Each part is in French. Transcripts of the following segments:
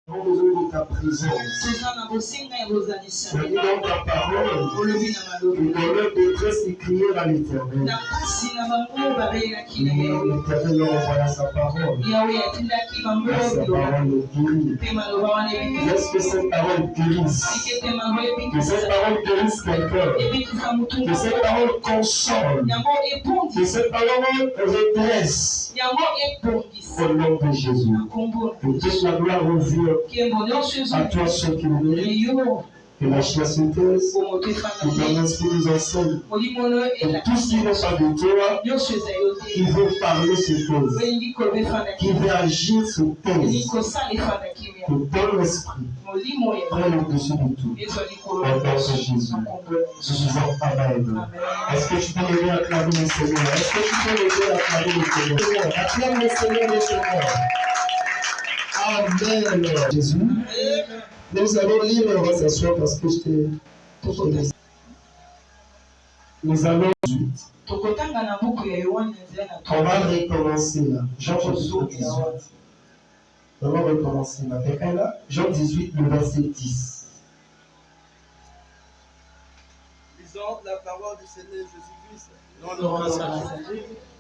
avons besoin de ta présence. Sois dans ta parole. Nous dans leur détresse et crier à l'Éternel. L'Éternel leur envoya sa parole. Sa parole guérit. Laisse que cette parole guérisse. Que cette parole guérisse quelqu'un. Que cette parole console. Que cette parole redresse. Au nom de Jésus. Que toute la gloire revient à toi seul qui nous mérite. Que la chair se taise, que ton esprit nous enseigne. Que tout ce qui n'est pas de toi, qui veut parler se taise, qui veut agir se taise. Que ton esprit prenne au-dessus de tout. Au nom de Jésus. Je suis en Amen. Est-ce que tu peux m'aider à acclamer le Seigneur? Est-ce que tu peux m'aider à acclamer le Seigneur? Acclame le Seigneur, le Seigneur. Amen. Jésus. Nous allons lire, on va s'asseoir parce que je t'ai. Nous allons. On va recommencer là. Jean 18. On va recommencer là. Quelqu'un là? Jean 18, le verset 10. Lisons la parole du Seigneur Jésus-Christ.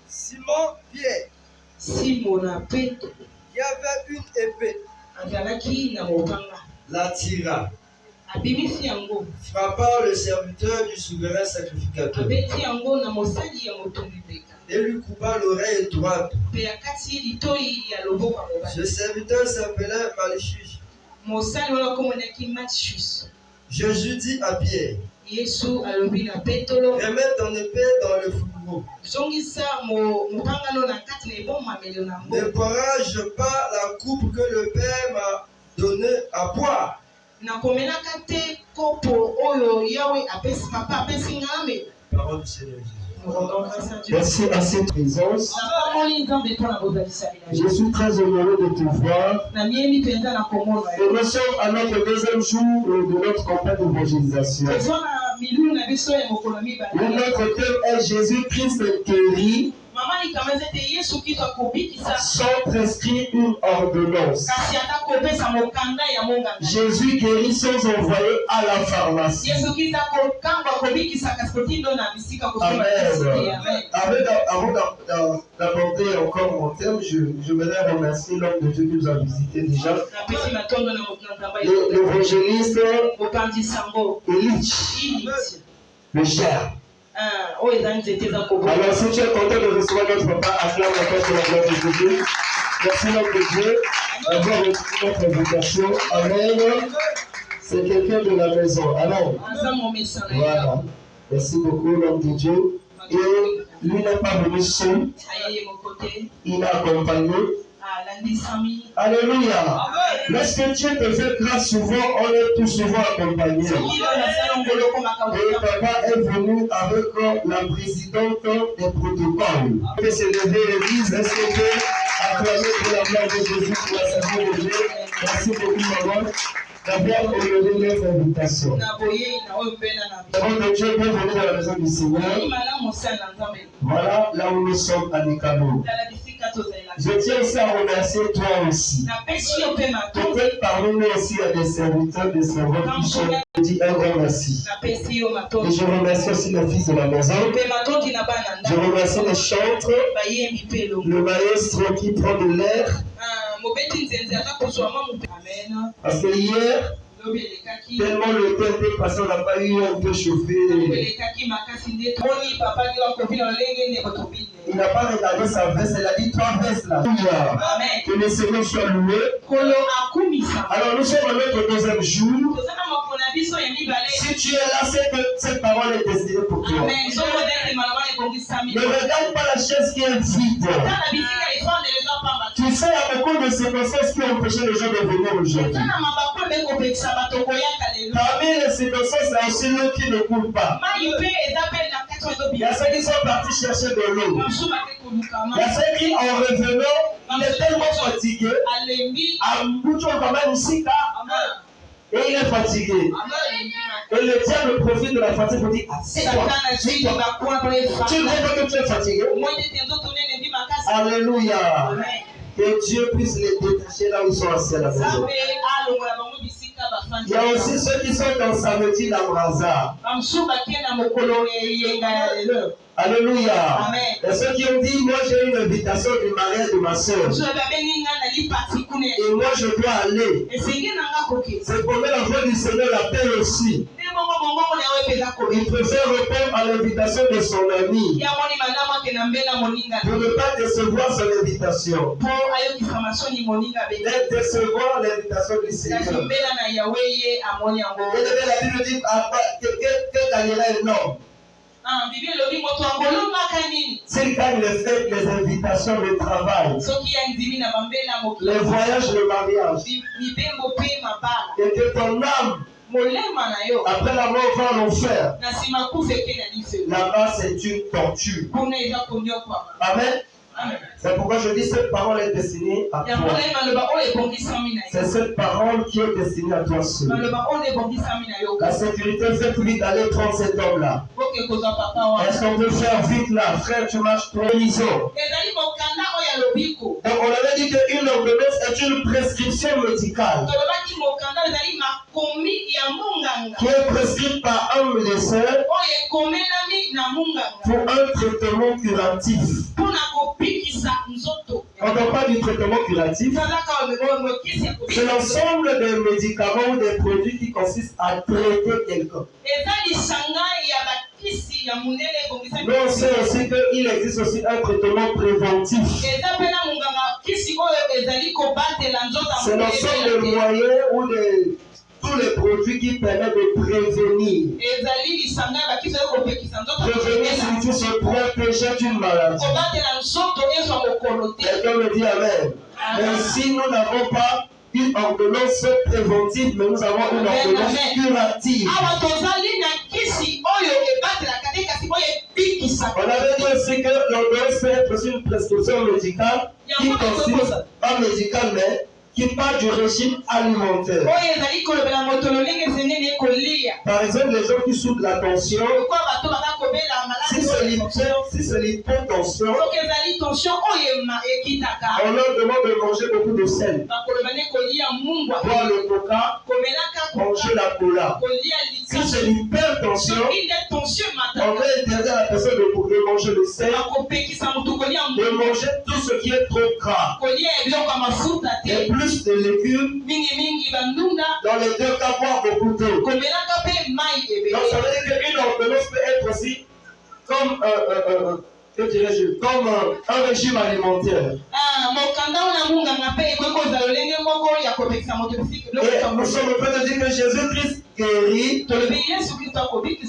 Simon Pierre. Qui avait une épée. La tira. Frappa le serviteur du souverain sacrificateur. Et lui coupa l'oreille droite. Ce serviteur s'appelait Malchus. Jésus dit à Pierre, remets ton épée dans le fourreau. Ne barrage pas la coupe que le Père m'a donnée à boire. Parole du Seigneur Jésus. Merci à cette présence. Je suis très honoré de te voir. Et nous sommes à notre deuxième jour de notre campagne d'évangélisation. Notre thème est Jésus-Christ guérit. Sans prescrire une ordonnance. Jésus guérit sans envoyer à la pharmacie. Amen. Avant d'aborder encore mon thème, je voudrais remercier l'homme de Dieu qui nous a visité déjà. L'évangéliste Elich, le cher. Alors, si tu es content de recevoir notre papa, acclame encore pour la gloire de Dieu. Merci l'homme de Dieu d'avoir reçu notre invitation. Amen. C'est quelqu'un de la maison. Alors, voilà. Merci beaucoup l'homme de Dieu. Et lui n'est pas venu seul. Il m'a accompagné. Alléluia. Lorsque Dieu te fait grâce souvent, on est tout souvent accompagné. Et papa est venu avec la présidente des protocoles. On peut se lever l'église. Est-ce qu'on peut acclamer pour la gloire de Jésus, pour la saison de Dieu? Merci beaucoup, maman, d'avoir honoré notre invitation. Avant de Dieu, bienvenue dans la maison du Seigneur. Voilà là où nous sommes à Nikano. Je tiens aussi à remercier toi aussi. Peut-être parmi nous aussi il y a des serviteurs, des servantes qui sont dit un grand merci. Et je remercie aussi le fils de la maison. Je remercie les chantres, le maestro qui prend de l'air. Parce que hier, tellement le temps était passé, on n'a pas eu un peu chauffé. Il n'a pas regardé sa veste, il a dit 3 vestes là. Que le Seigneur soit loué. Alors nous sommes à notre deuxième jour. Si tu es là, c'est que cette parole est destinée pour toi. Ne regarde pas la chaise qui est vide. Tu sais, il y a beaucoup de circonstances qui ont empêché les gens de venir aujourd'hui. Parmi les circonstances, il y a aussi l'eau qui ne coule pas. Il y a ceux qui sont partis chercher de l'eau. Il y a ceux qui, en revenant, il est tellement fatigué. Et il est fatigué. Et le diable profite de la fatigue pour dire, assieds-toi. Tu ne vois pas que tu es fatigué? Alléluia. Que Dieu puisse les détacher là où ils sont assis à la maison. Il y a aussi ceux qui sont en samedi d'Amraza. Alléluia. Amen. Et ceux qui ont dit, moi j'ai une invitation du mariage de ma soeur. Et moi je dois aller. C'est pour la voix du Seigneur l'appelle aussi. Il préfère répondre à l'invitation de son ami pour ne pas décevoir son invitation. Mais décevoir l'invitation du Seigneur. Et la Bible dit que Daniel est énorme. S'il gagne le fait les invitations de travail, les voyages, le mariage, et que ton âme après la mort va en enfer, là-bas c'est une torture. Amen. C'est pourquoi je dis cette parole est destinée à toi. C'est cette parole qui est destinée à toi seul. La sécurité fait vite d'aller prendre cet homme-là. Est-ce qu'on peut faire vite là? Frère, tu marches trop l'ison. Donc on avait dit qu'une ordonnance est une prescription médicale qui est prescrite par un médecin pour un traitement curatif. Quand on parle du traitement curatif, c'est l'ensemble des médicaments ou des produits qui consistent à traiter quelqu'un. Mais on sait aussi qu'il existe aussi un traitement préventif. C'est l'ensemble des moyens ou tous les produits qui permettent de prévenir. Prévenir signifie se protéger d'une maladie. Quelqu'un me dit Amen. Mais si nous n'avons pas une ordonnance préventive, mais nous avons une ordonnance curative. On avait dit aussi que l'ordonnance peut être aussi une prescription médicale qui consiste en médical, mais qui parle du régime alimentaire. Par exemple, les gens qui souffrent de la tension, si c'est l'hypotension, on leur demande de manger beaucoup de sel, boire le coca, manger la cola. Si c'est l'hypertension, on va interdire à la personne de manger le sel, de manger tout ce qui est trop gras. Et plus de légumes, dans les deux cas, boire beaucoup d'eau. Donc ça veut dire qu'une ordonnance peut être aussi comme un régime alimentaire. Et nous sommes en train de dire que Jésus-Christ guérit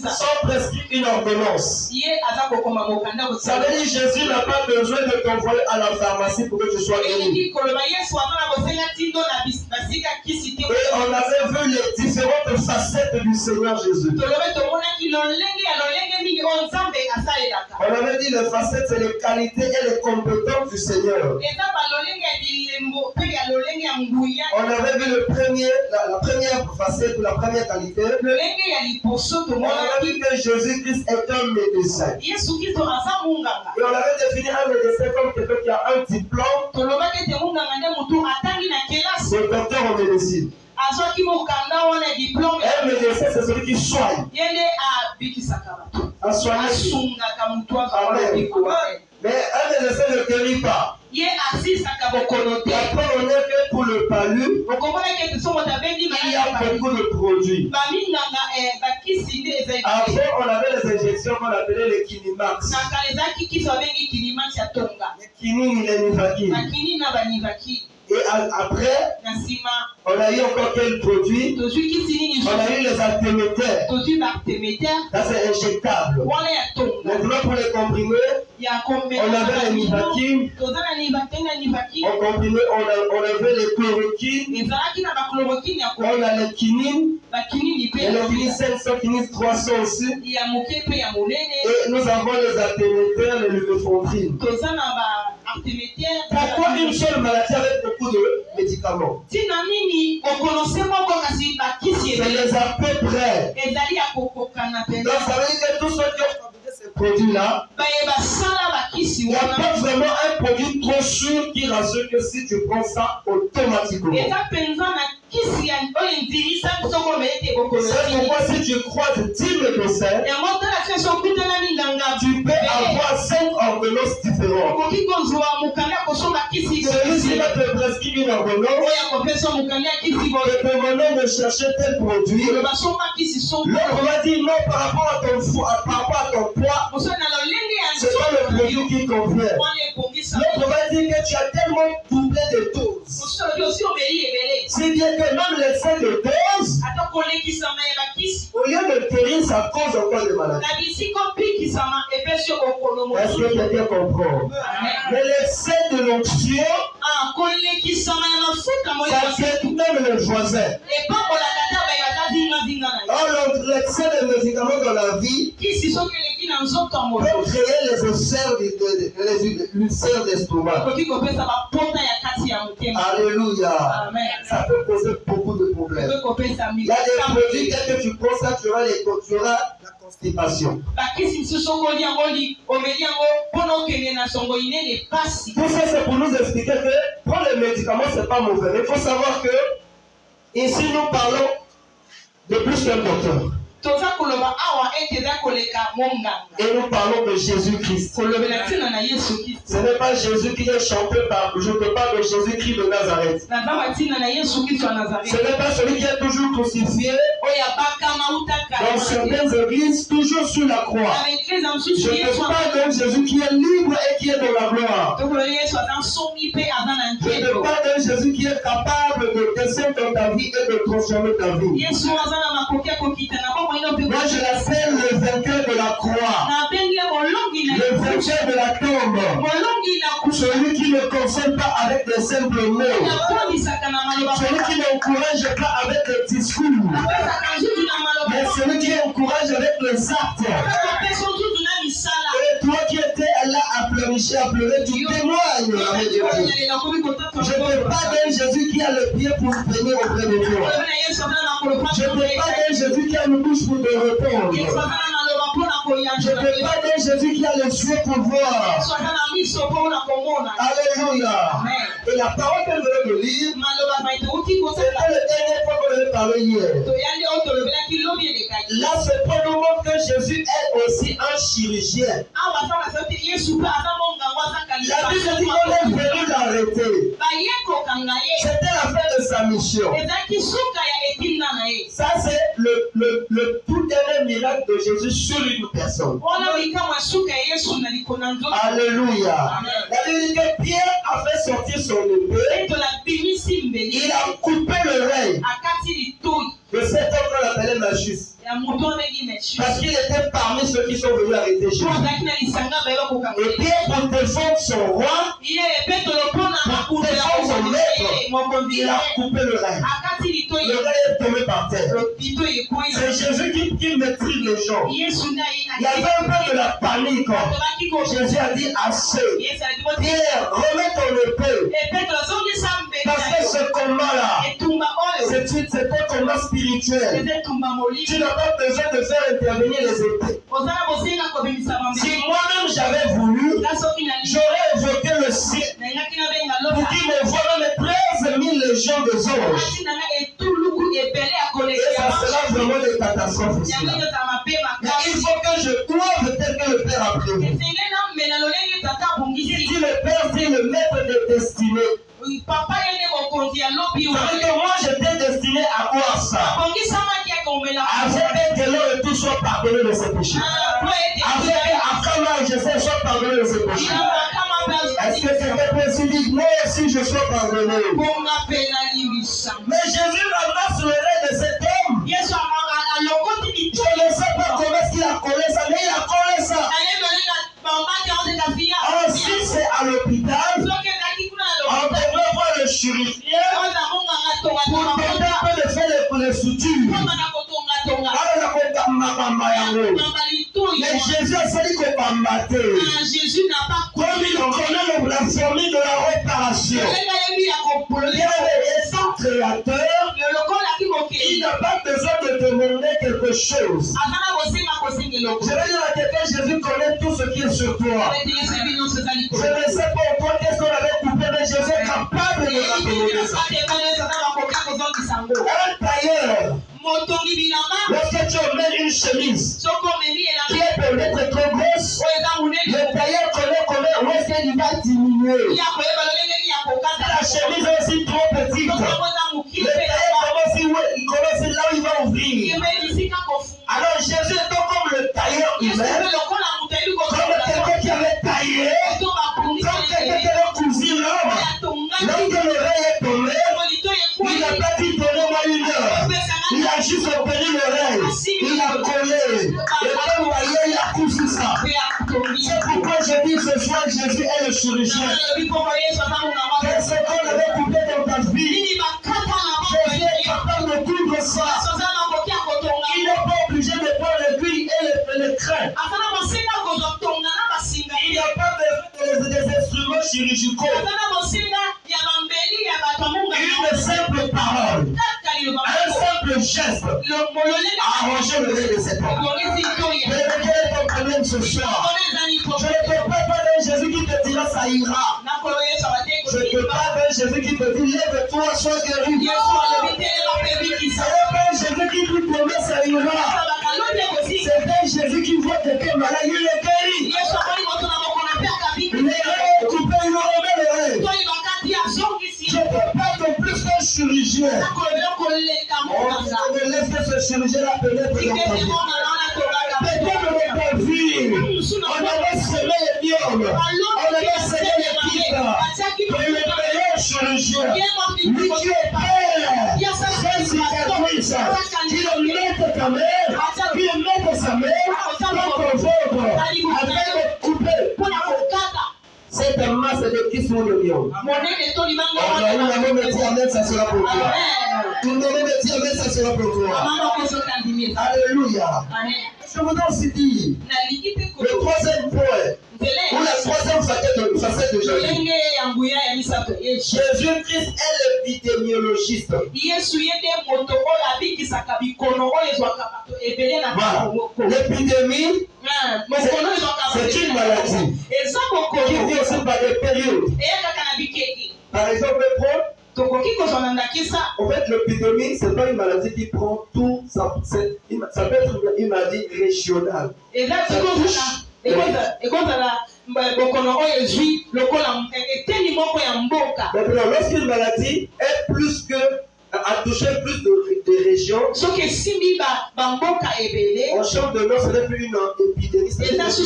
sans prescrire une ordonnance. Ça veut dire que Jésus n'a pas besoin de t'envoyer à la pharmacie pour que tu sois guéri. Et on avait vu les différentes facettes du Seigneur Jésus. On avait dit les facettes, c'est les qualités et les compétences du Seigneur. On avait vu la première facette ou la première qualité. On avait dit que Jésus-Christ est un médecin. Et on avait défini un médecin comme quelqu'un qui a un diplôme de docteur en médecine. Un médecin, c'est celui qui soigne. À soigner. Amen. Mais un médecin ne guérit pas. Après, on est que pour le palu, il y a beaucoup de produits. Avant, on avait les injections qu'on appelait les Kinimax. Les Kinini, les Nivaki. Et après, on a eu encore quel produit? On a eu les altémétères. Ça c'est injectable. Maintenant pour les comprimés, on avait les Nivaquine. En comprimé, on avait les chloroquines. On a les quinines. Et les quinines 500, quinines 300 aussi. Et nous avons les altémétères, les lumefantrines. Pourquoi une seule maladie avec beaucoup de médicaments? C'est les à peu près. Donc ça veut dire que tous ceux qui ont fabriqué ces produits-là, il n'y a pas vraiment un produit trop sûr qui rassure que si tu prends ça automatiquement. C'est pourquoi si tu croises 10 médecins, tu peux avoir 5 ordonnances différentes. Celui-ci va te prescrire une ordonnance, te demander de chercher tel produit. L'autre va dire non par rapport à ton poids, c'est pas le produit qui convient. L'autre va dire que tu as tellement doublé de doses. C'est bien que même l'excès de dose, au lieu de guérir, ça cause encore des maladies. Est-ce que quelqu'un comprend? Mais l'excès de l'onction, ça fait même le voisin. Or, l'excès de médicaments dans la vie peut créer les ulcères d'estomac. Alléluia. Ça peut causer beaucoup de problèmes. Il y a des produits, dès que tu prends ça, tu auras la constipation. Tout ça, c'est pour nous expliquer que prendre les médicaments, ce n'est pas mauvais. Mais il faut savoir que ici, nous parlons de plus qu'un docteur. Et nous parlons de Jésus-Christ. Ce n'est pas Jésus qui est chanté par. Je te parle de Jésus-Christ de Nazareth. Ce n'est pas celui qui est toujours crucifié dans certaines églises, toujours sur la croix. Je te parle d'un Jésus qui est libre et qui est dans la gloire. Je te parle d'un Jésus qui est capable de descendre dans ta vie et de transformer ta vie. Moi, je l'appelle le vainqueur de la croix, le vainqueur de la tombe, celui qui ne console pas avec des simples mots, celui qui n'encourage pas avec des discours, mais celui qui encourage avec les actes. Et toi qui étais là à pleurnicher, à pleurer, tu témoignes avec Dieu. Je ne parle pas d'un Jésus qui a le pied pour venir auprès de toi. Je ne parle pas d'un Jésus qui a une bouche pour te répondre. Je ne parle pas d'un Jésus qui a les yeux pour voir. Alléluia. Et la parole que je venais de lire, c'était le dernier fois qu'on avait parlé hier. Là, c'est pour nous montrer que Jésus est aussi un chirurgien. La Bible dit qu'on est venu l'arrêter. C'était la fin de sa mission. Ça, c'est le tout dernier miracle de Jésus sur une personne. Alléluia. La Bible dit que Pierre a fait sortir son épée. Il a coupé l'oreille de cet homme qu'on appelait Malchus. Parce qu'il était parmi ceux qui sont venus arrêter Jésus. Et Pierre, pour défendre son roi, pour défendre son maître, il a coupé l'oreille. L'oreille est tombée par terre. C'est Jésus qui maîtrise les gens. Il y avait un peu de la panique. Jésus a dit assez. Pierre, remets ton épée. Parce que ce combat-là, c'est un combat spirituel. Tu n'as pas besoin de faire intervenir les épées. Si moi-même j'avais voulu, j'aurais évoqué le ciel pour qu'il me voie même 13 000 légions de anges. Et ça sera vraiment des catastrophes ici. Mais il faut que je doive tel que le Père a prévu. Si le Père dit le maître de destinée, que moi j'étais destiné à voir ça. Afin que l'on et tout soit pardonné de ses péchés. Afin qu'après moi je soit pardonné de ses péchés. Est-ce que quelqu'un peut se dire moi aussi je sois pardonné? Mais Jésus ramasse l'oreille de cet homme. Je ne sais pas comment est-ce qu'il a collé ça, mais il a collé ça. Ensuite c'est à l'hôpital. On devrait voir le chirurgien pour tenter un peu de faire les sutures. Mais Jésus a fallu qu'on m'embatte. Comme il connaît la formule de la réparation. Il est son créateur. Il n'a pas besoin de demander quelque chose. Je vais dire à quelqu'un, Jésus connaît tout ce qui est sur toi. Je ne sais pas toi qu'est-ce qu'on avait coupé, mais Jésus est capable de raccommoder ça. Un tailleur, lorsque tu emmènes une chemise qui est peut-être trop grosse, le tailleur connaît comment est-ce qu'il va diminuer. La chemise est aussi trop petite. Le tailleur il commence là où il va ouvrir. Alors Jésus est comme le tailleur humain, comme quelqu'un qui avait taillé, comme quelqu'un qui avait cousu l'homme. Lorsque l'oreille est tombée, il n'a pas dit donnez-moi une heure. Il a juste opéré l'oreille. Il a collé. Et comme tailleur, il a cousu ça. C'est pourquoi je dis ce soir Jésus est le chirurgien. Qu'est-ce qu'on avait coupé dans ta vie? Jésus est capable de coudre ça. Il n'est pas obligé de prendre l'aiguille et le crin. Il n'y a pas des instruments chirurgicaux. Une simple parole, un simple geste a arrangé le rêve de cet homme. Mais quel est ton problème ce soir? Je ne te parle pas d'un Jésus qui te dira ça ira. Je te parle d'un Jésus qui te dit lève-toi, sois guéri. Ce n'est pas un Jésus qui dit demain ça ira. C'est un Jésus qui voit quelqu'un malade, il est guéri. Les coupé, il remet le rêve. Je ne peux pas non plus qu'un chirurgien. On ne laisse que ce chirurgien-là pénètre dans ta vie. Peut-être dans ta vie, on avait semé les mioles, on avait semé les pipes. Mais le meilleur chirurgien, lui qui est père, fait cicatrice, qui le mette ta mère, qui le mette sa mère, pour ton ventre, avec le coupé. Cette masse de qui sont le lion. On me dit amen, ça sera pour toi. Tout le monde me dit amen, ça sera pour toi. Alléluia. Je voudrais aussi dire le troisième point, ou la troisième facette de Jésus. Jésus-Christ est l'épidémiologiste. Voilà. L'épidémie, c'est une maladie qui vient aussi par des périodes. Par exemple, en fait, l'épidémie, ce n'est pas une maladie qui prend tout, ça peut être une maladie régionale. Lorsqu'une maladie est plus que a touché plus de régions, on chante de l'eau, ce n'est plus une épidémie, c'est une pandémie.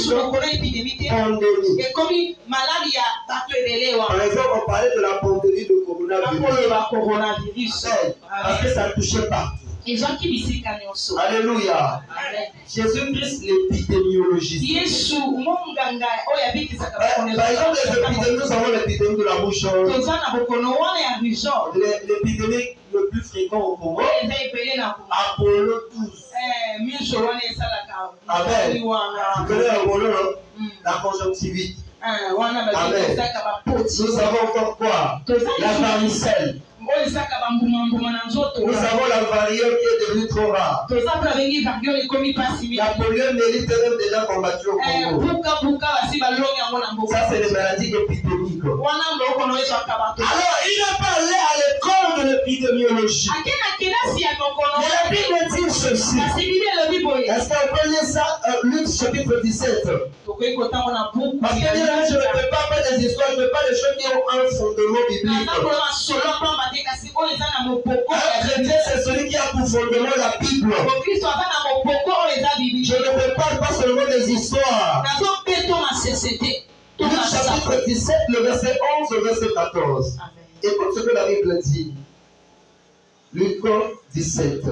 Par exemple, on parlait de la pandémie de coronavirus. Parce que ça touchait partout. Alléluia. Jésus-Christ, l'épidémiologiste. Par exemple, les épidémies, nous avons l'épidémie de la rougeole. L'épidémie le plus fréquent au Congo, Apollo 12. Amen. Tu connais Apollo, non? La conjonctivite. Amen. Nous avons encore quoi? La varicelle. Nous avons la variole qui est devenue trop rare. La poliomyélite est même déjà combattue au Congo. Ça, c'est des maladies épidémiques. Alors, il est parlé à l'école de l'épidémiologie. Mais la Bible dit ceci. Est-ce qu'on peut lire ça? Luc chapitre 17. Parce que je ne peux pas faire des histoires, je ne peux pas des choses qui ont un fondement biblique. Un chrétien, c'est celui qui a pour fondement la Bible. Je ne peux pas seulement des histoires. Luc chapitre 17, le verset 11, le verset 14. Écoute ce que la Bible dit. Luc 17.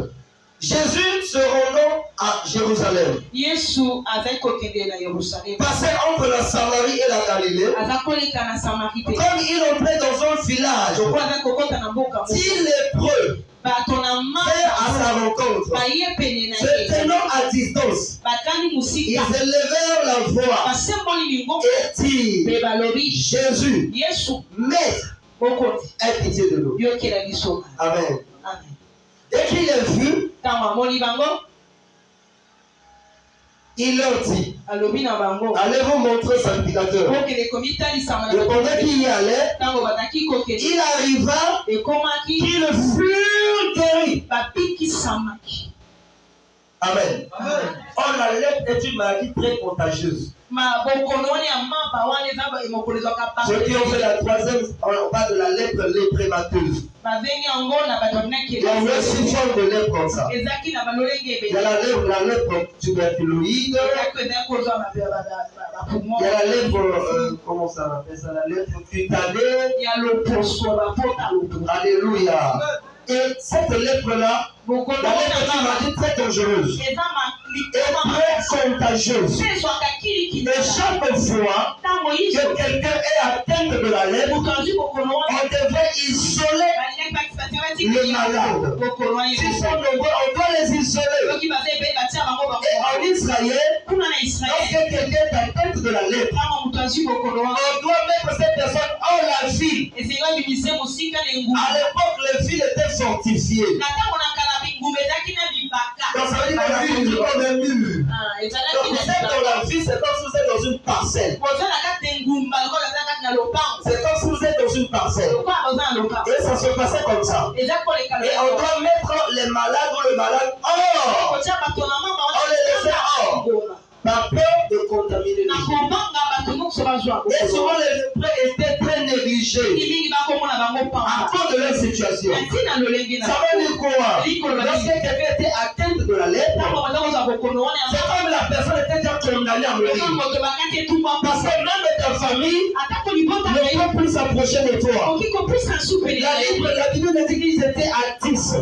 Jésus se rendant à Jérusalem, passait entre la Samarie et la Galilée. Comme il entrait dans un village, 10 lépreux vinrent à sa rencontre. Se tenant à distance, ils élevèrent la voix et dirent: Jésus, Maître, aie pitié de nous. Amen. Dès qu'il est vu, Il leur dit, allez vous montrer au sacrificateur. Et pendant qu'il y allait, il arriva qu'ils furent guéris. Amen. Or, la lèpre est une maladie très contagieuse. Ceux qui ont fait la troisième, on parle de la lèpre léprémateuse. Il y a une autre forme de lèpre comme ça. Il y a la lèpre tuberculoïde. Il y a la lèpre, comment ça appelle ça? La lèpre cutanée. Alléluia. Et cette lèpre-là, la lèpre est une maladie très dangereuse et très contagieuse. Et chaque fois que quelqu'un est atteint de la lèpre, on devrait isoler le malade. S'ils sont nombreux, on doit les isoler. Et en Israël, lorsque quelqu'un est atteint de la lèpre, on doit mettre cette personne hors la ville. À l'époque, les villes étaient fortifiées. Donc ça veut dire que la ville est comme un mur. Donc vous êtes dans la ville, c'est comme si vous êtes dans une parcelle. C'est comme si vous êtes dans une parcelle. Et ça se passait comme ça. Et on doit mettre les malades ou le malade hors. On les laisse hors. Par peur de contaminer les gens. Et souvent les lépreux étaient très négligés à cause de leur situation. Ça veut dire quoi? Lorsque quelqu'un était atteint de la lèpre, c'est comme la personne était déjà condamnée à mourir. Parce que même ta famille ne peut plus s'approcher de toi. La Bible nous dit qu'ils étaient à 10.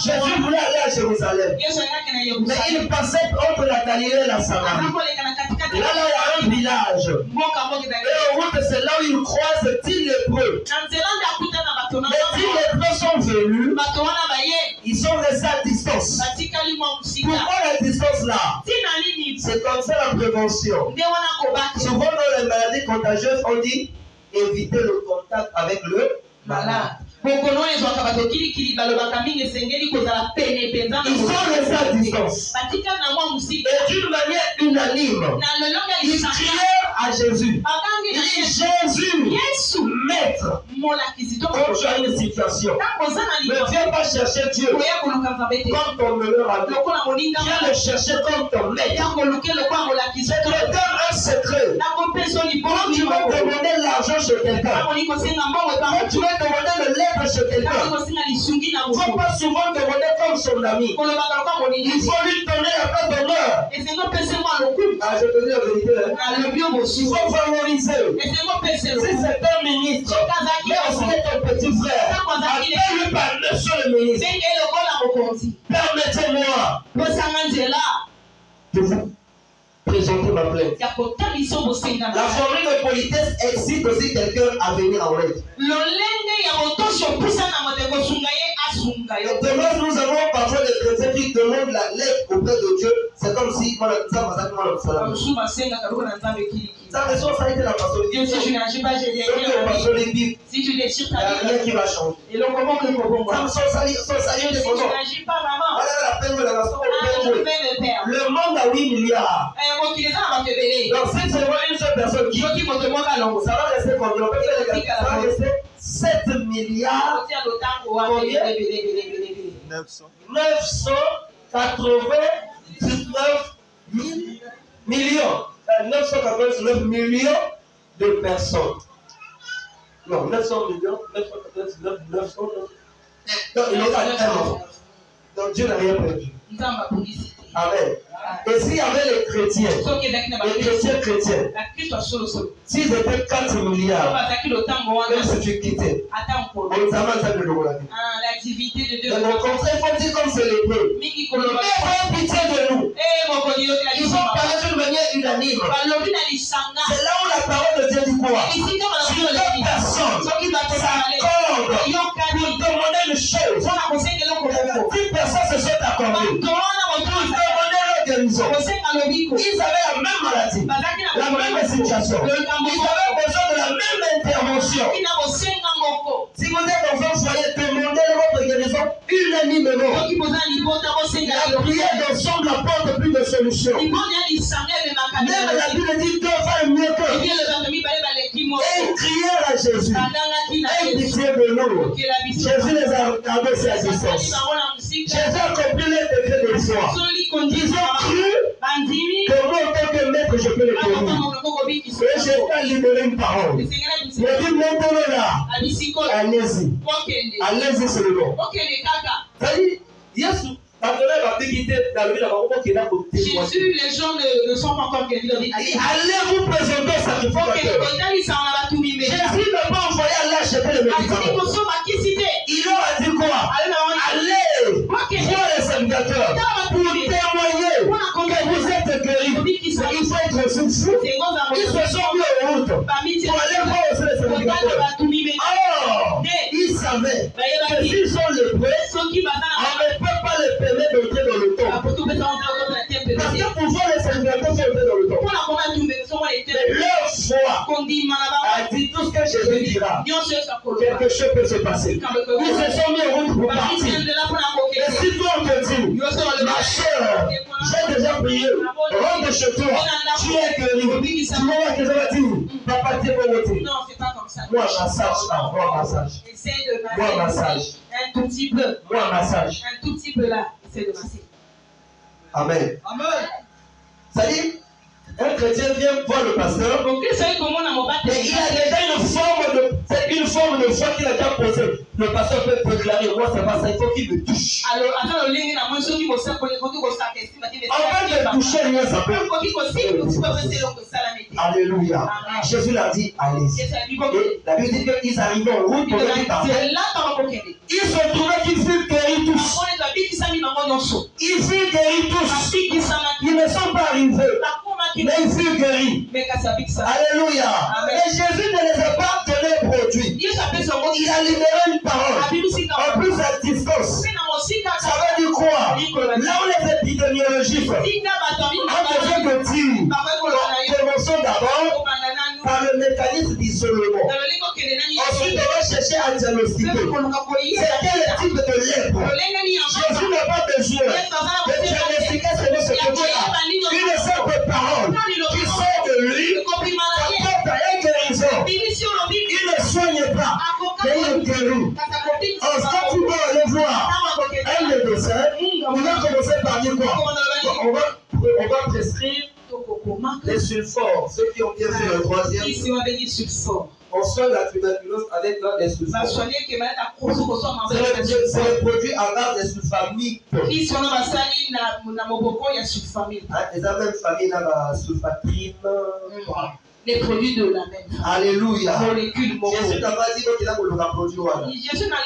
Jésus voulait aller à Jérusalem. Mais il passait entre la Galilée et la Samarie. Là, il y a un village. Et en route, c'est là où il croise 10 lépreux. Les 10 lépreux sont venus. Ils sont restés à distance. Pourquoi la distance là? C'est comme ça la prévention. Souvent dans les maladies contagieuses, on dit éviter le contact avec le malade. Ils sont restés à distance. Et d'une manière unanime, ils crièrent à Jésus. Ils disent Jésus, maître, quand tu as une situation, ne viens pas chercher Dieu comme ton meilleur ami. Viens le chercher comme ton maître. Je te donne un secret. Quand tu vas demander l'argent chez quelqu'un, quand tu vas demander le lait chez quelqu'un, il ne faut pas souvent demander comme son ami. Il faut lui donner la place d'honneur. Ah, je te dis la vérité. Il faut valoriser. Si c'est un ministre, mais aussi ton petit frère, appelle-lui par monsieur le ministre. Permettez-moi de vous présenter ma plainte. La formule de politesse excite aussi quelqu'un à venir en aide. Demain, nous avons parfois des chrétiens qui demandent la lettre auprès de Dieu. C'est comme si ça a été la passion. Si tu déchires ta vie, il n'y a rien qui va changer. Le monde a 8 milliards. Donc si tu vois une seule personne qui ça va rester combien? Ça va rester 7 milliards. Combien? 999 millions. 999 millions de personnes. Non, 900 millions, 999, 900. Donc, il est à un. Donc, Dieu n'a rien perdu. Amen. Et s'il y avait les chrétiens, s'ils étaient 4 milliards, même si tu quittais, on l'activité de Dieu. Mais au contraire, il faut dire comme c'est les peu. Mais ayez pitié de nous. Ils ont parlé d'une manière unanime. C'est là où la parole de Dieu dit quoi? Si deux personnes s'accordent pour demander une chose, 10 personnes se sont accordées. Ils avaient la même maladie, la même situation. Ils avaient besoin de la même intervention. Si vous êtes dans un foyer, demandez votre guérison unanimement. La prière d'ensemble apporte plus de solutions. solution. Même la Bible dit Dieu va mieux que. Et ils crièrent à Jésus. Et ils disaient de nous. Jésus les a regardés sur la distance. Jésus a compris les degrés de foi. Ils ont cru que moi, en tant que maître, je peux le tenir. Et j'ai pas libéré une parole. Il dit maintenant là, allez-y. Allez-y sur le nom. C'est-à-dire, Jésus, les gens ne sont pas encore guéris. Allez vous présenter au sacrificateur. Jésus n'a pas envoyé à acheter le médicament. Il leur a dit quoi? Allez voir les sacrificateurs pour témoigner que vous êtes guéris. Il faut être fou. Ils se sont mis en route pour aller voir aussi les sacrificateurs. Or, ils savaient que s'ils sont lépreux, on ne peut pas les permettre d'entrer dans le temple. Parce que pour voir les sacrificateurs sont entrés dans le temple. Mais leur foi a dit tout ce que Jésus dira. Quelque chose peut se passer. Ils se sont mis en route pour partir. Et si toi on te dit, ma chère, j'ai déjà prié, rentre chez toi, tu es guéri. Tu vois que je vais dire, papa, tu es bon. Non, c'est pas comme ça. Moi, massage, là, moi, massage. Essaye de masser. Moi, massage. Un tout petit peu. Moi, massage. Un tout petit peu là. Essaye de masser. Amen. Amen. C'est-à-dire, un chrétien vient voir le pasteur. Mais il a déjà une forme de foi qu'il a déjà posée. Le pasteur peut déclarer, moi c'est pas ça, il faut qu'il me touche. Alors, en fait de toucher rien, ça peut. Alléluia. Jésus l'a dit, allez-y. Et la Bible dit qu'ils arrivaient en route pour le parfait. Ils se trouvaient qu'ils furent guéris tous. Ils furent guéris tous. Ils ne sont pas arrivés. Mais ils furent guéris. Alléluia. Et Jésus ne les a pas donné produit. Il a libéré une parole. En plus à distance. Ça veut dire quoi? Là où les épidémiologistes ont besoin de dire, commençons d'abord par le mécanisme d'isolement. Ensuite, on va chercher à diagnostiquer. C'est quel type de lèpre? Jésus n'a pas besoin de diagnostiquer ce côté-là. Une simple parole qui sort de lui apporte un guérison. Il ne soigne pas, mais il guérit. Ensuite, tu dois aller voir un médecin. On va commencer par dire quoi? On va prescrire les sulfores. Ceux qui ont bien fait le troisième. On soigne la tuberculose avec des sulfores. C'est le produit à base des sulfamides. Les mêmes familles, la sulfatrine. Les produits de la même famille. Alléluia. Jésus n'a pas dit qu'il a un produit. Jésus n'a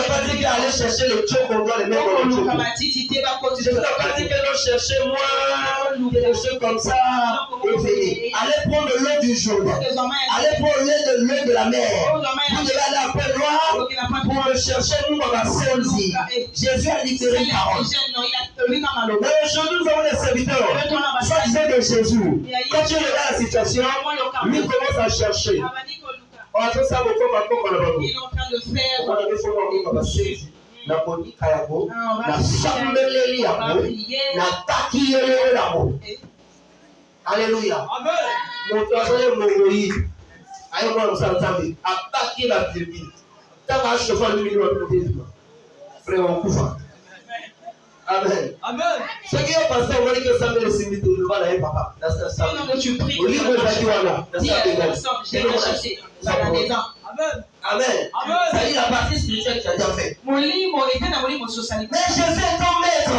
pas dit qu'il allait chercher le tchou qu'on doit les mettre dans le tchou. Jésus n'a pas dit qu'il allait chercher moi, des choses comme ça. Allez prendre l'eau du Jourdain. Allez prendre l'eau de la mer. Vous devez aller à Père Noir pour le chercher, nous on va saisir. Jésus a libéré une parole. Mais aujourd'hui nous avons des serviteurs. Choisissez de Jésus. Quand tu regardes la situation, lui commence à chercher. On a fait ça beaucoup maintenant. Il est en train de faire. On a fait ça beaucoup maintenant. Na boni kayabo, na sameleli yabo, na takiyele yabo. Alléluia. Amen. Mon travail Moïse. Aïe moi nous sommes ensemble. Attaquer la tribu. Tant qu'à cheval de milieu. Frère on couva. Amen. Amen. Ce qui est passé, on va dire que ça me laisse imiter le bal à papa. Non, tu pries. Au livre de Jacques, Amen. Amen. Amen. Ça dit la partie spirituelle qui a déjà fait. Mais Jésus est ton maître.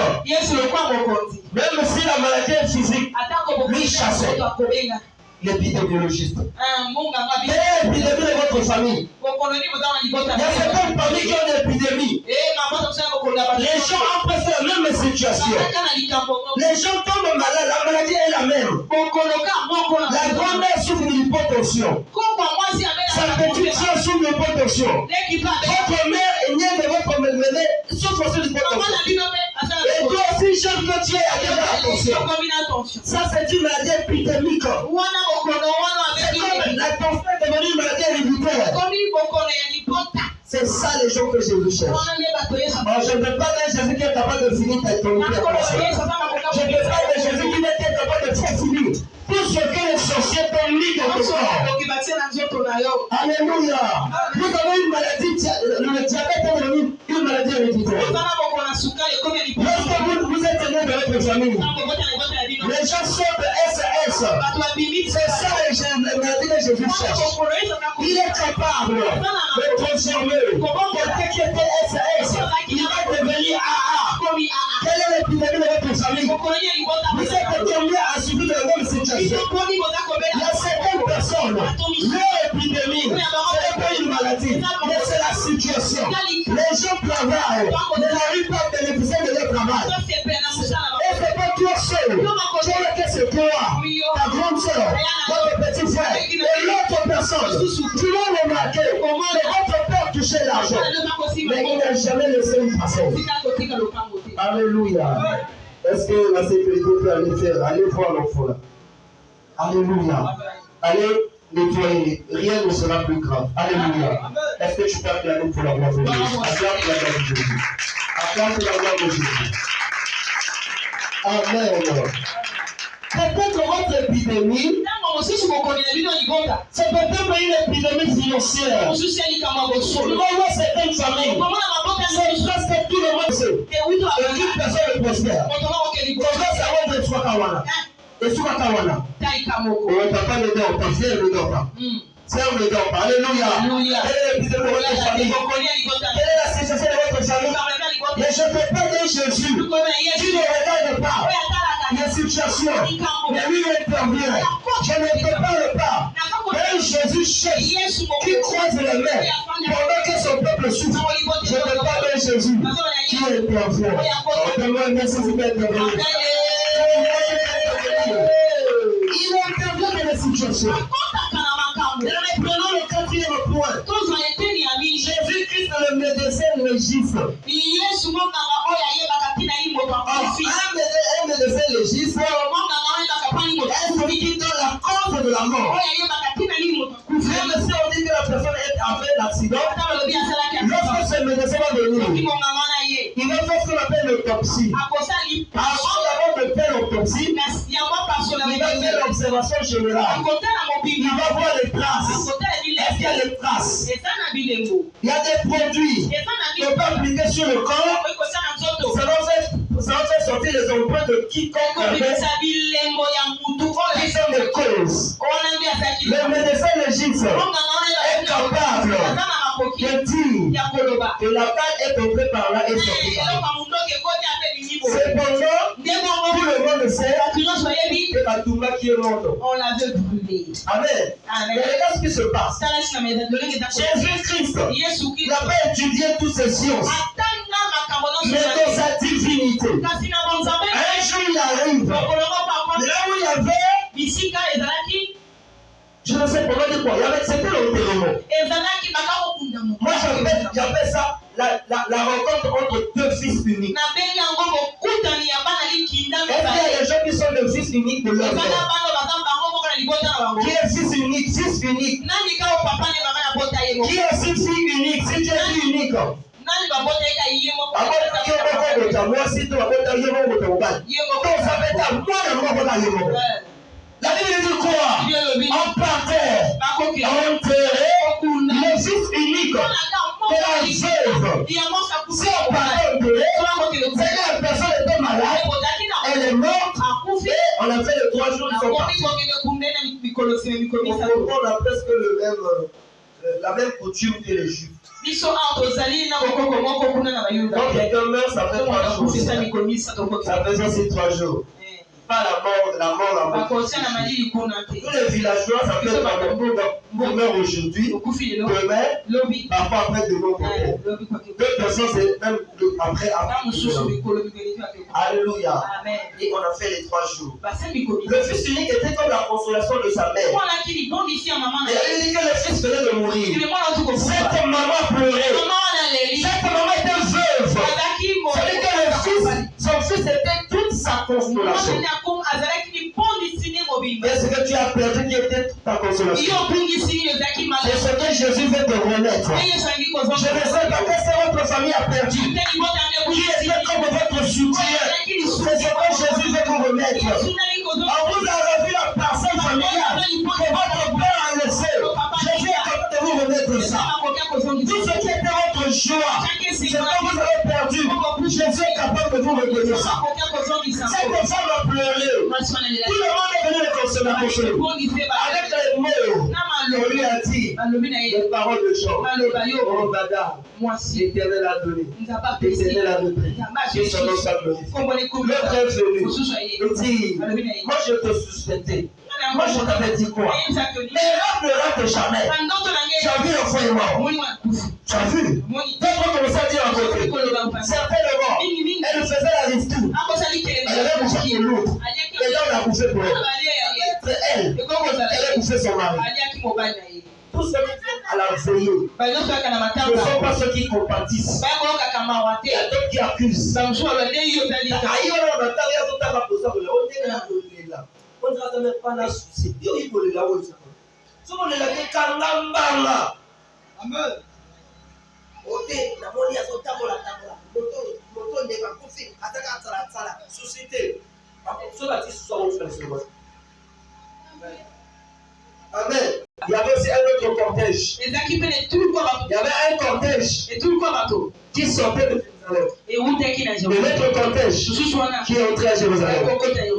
Même si la maladie est physique, lui chassait. L'épidémiologiste. Quelle est l'épidémie de votre famille? Il y a certaines familles qui ont une épidémie. Les gens ont presque la même situation. Les gens tombent malades, la maladie est la même. La grand-mère souffre d'hypotension. Sa petite soeur souffre d'hypotension. Votre mère est née de votre ménée souffre aussi d'hypotension. Et toi aussi, jeune que tu es, à attention. Ça, c'est une maladie épidémique. C'est comme la tension est devenue une maladie héréditaire. C'est ça les gens que Jésus cherche. Je ne veux pas d'un Jésus qui est capable de finir ta éternité. Je ne veux pas de Jésus qui est capable de faire finir tout ce que les sorciers t'ont mis dans ton corps. Alléluia. Vous avez une maladie, le diabète est devenu une maladie héréditaire. Lorsque vous êtes né dans votre famille, les gens sortent de SAS. C'est ça la maladie que Jésus cherche. Il est capable de transformer quelqu'un qui était SAS. Il va devenir AA. Quelle est l'épidémie de votre famille? Vous êtes tombé à subir de la même situation. Il y a certaines personnes, leur épidémie, ce n'est pas une maladie, mais c'est la situation. Les gens travaillent, ne n'arrivent pas à bénéficier de leur travail. Et c'est pas toi seul. Tu vois que c'est toi, ta grande soeur, votre petit frère, et l'autre personne. Tu l'as remarqué, votre père touchait l'argent, mais il n'a jamais laissé une façon. Alléluia. Est-ce que la sécurité peut aller faire? Allez voir l'enfant là. Alléluia. Allez nettoyer. Rien ne sera plus grave. Alléluia. Est-ce que tu peux acclamer pour la gloire de Dieu? Acclame pour la gloire de Jésus. Acclame pour la gloire de Jésus. Amen. Peut-être votre épidémie, c'est peut-être une épidémie financière. On voit certaines familles, c'est presque tout le monde sait. Et une personne est prospère. Comment ça va être Swakawana? Et Swakawana. On ne peut pas le dire, on peut faire le dire. C'est un le dire. Alléluia. Quelle est l'épidémie de votre famille? Quelle est la situation de votre famille? Mais je ne peux pas dire Jésus. Tu ne regardes pas les situations. Mais lui intervient. Je ne peux pas le pas. Mais Jésus cherche qui croise les mains pendant que son peuple souffre. Je ne peux pas dire Jésus qui intervient. Donne-moi merci si tu interviens. Il intervient dans les situations. Prenons le quatrième point. Jésus-Christ est le médecin légiste. Un médecin légiste est celui qui donne la cause de la mort. Même si on dit que la personne est après l'accident, lorsque ce médecin va venir, il va faire ce qu'on appelle l'autopsie. Avant d'abord de faire l'autopsie, il va faire l'observation générale. Il va voir les traces. Est-ce qu'il y a des traces? Il y a des produits qu'on peut appliquer sur le corps. Ça va faire sortir les empreintes de quiconque qui sont des causes. Le médecin légiste est capable de dire que la balle est entrée par là et sortie par là. Cependant, tout le monde sait que la Touma qui est morte. On l'avait brûlé. Amen. Mais regarde ce qui se passe. Jésus-Christ n'a pas étudié toutes ces sciences, mais dans sa divinité. Un jour il arrive, là où il y avait, je ne sais pas quoi, c'était l'enterrement. Moi j'appelle ça la rencontre entre deux fils uniques. Est-ce qu'il y a des gens qui sont des fils uniques de leur père? Qui est fils unique? Fils unique. Qui est fils unique? Si tu es fils unique. La Bible dit quoi? On partait, enterré, le fils unique de la veuve. Si on partait enterré, c'est que la personne était malade, elle est morte, et on a fait les 3 jours, ils sont partis. On a presque la même coutume que les Juifs. Quand quelqu'un meurt, ça fait 3 jours. Ça fait aussi 3 jours. Pas la mort. Tous les villageois, ça fait qu'on meurt aujourd'hui, demain, parfois après demain. 2 personnes, c'est même après. Alléluia. Et on a fait les 3 jours. Le fils unique était comme la consolation de sa mère. Et elle dit que le fils venait de mourir. Cette maman pleurait. Cette maman était veuve. C'est-à-dire que son fils était toute sa consolation. Et ce que que tu as perdu qui était ta consolation. C'est ce que Jésus veut te remettre. Je ne sais pas qu'est-ce que votre famille a perdu. Qui était comme votre soutien. C'est ce que Jésus veut vous remettre. On vous a revu la personne familiale que votre père a laissé. Jésus est capable de vous remettre ça. Tout ce qui était votre joie, ce que vous avez perdu, Jésus est capable de vous redonner ça. Cette femme a pleuré. Tout le monde est venu le consoler. Avec les mots, on lui a dit les paroles de Jean. Oh, madame, l'Éternel a donné. L'Éternel a donné. Et son nom soit glorifié. L'autre est venu. Il dit, moi je te suspectais. Moi je t'avais dit quoi? Mais l'homme ne rate jamais. Tu as vu l'enfant est mort. Tu as vu? D'autres ont commencé à dire en côté. Certainement, elle faisait la riftout. Elle avait bouffé pour l'autre. Et là on a bouffé pour elle. C'est elle. Elle a bouffé son mari. Tous ceux qui viennent à la veillée ne sont pas ceux qui compatissent. Il y a d'autres qui accusent. Amen. Il y avait aussi un autre cortège. Il y avait un cortège qui sortait de Jérusalem. Et l'autre cortège qui est entré à Jérusalem.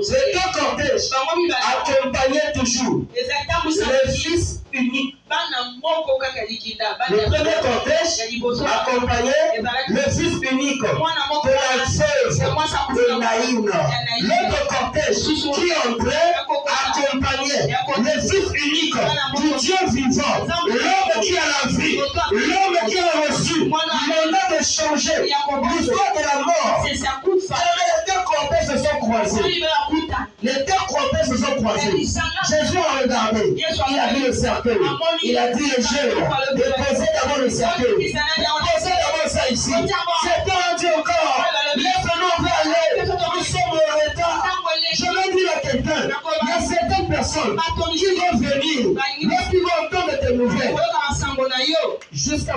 Ces deux cortèges accompagnaient toujours le Fils unique. Le premier cortège accompagnait le Fils unique de la veuve de Naïm. L'autre cortège qui entrait accompagnait le Fils unique du Dieu vivant, l'homme qui a la vie, l'homme qui a reçu le mandat de changer l'histoire de la mort. Alors les deux cortèges se sont croisés. Les deux cortèges se sont croisés. Jésus a regardé, il a vu le cercueil. Il a dit le jeune, déposez d'abord le cercueil. Posez d'abord ça ici. C'est pas un Dieu encore. Laisse-nous, on va aller. Nous sommes en retard. Je vais dire à quelqu'un, il y a certaines personnes qui vont venir, lorsqu'ils vont entendre tes nouvelles, jusqu'à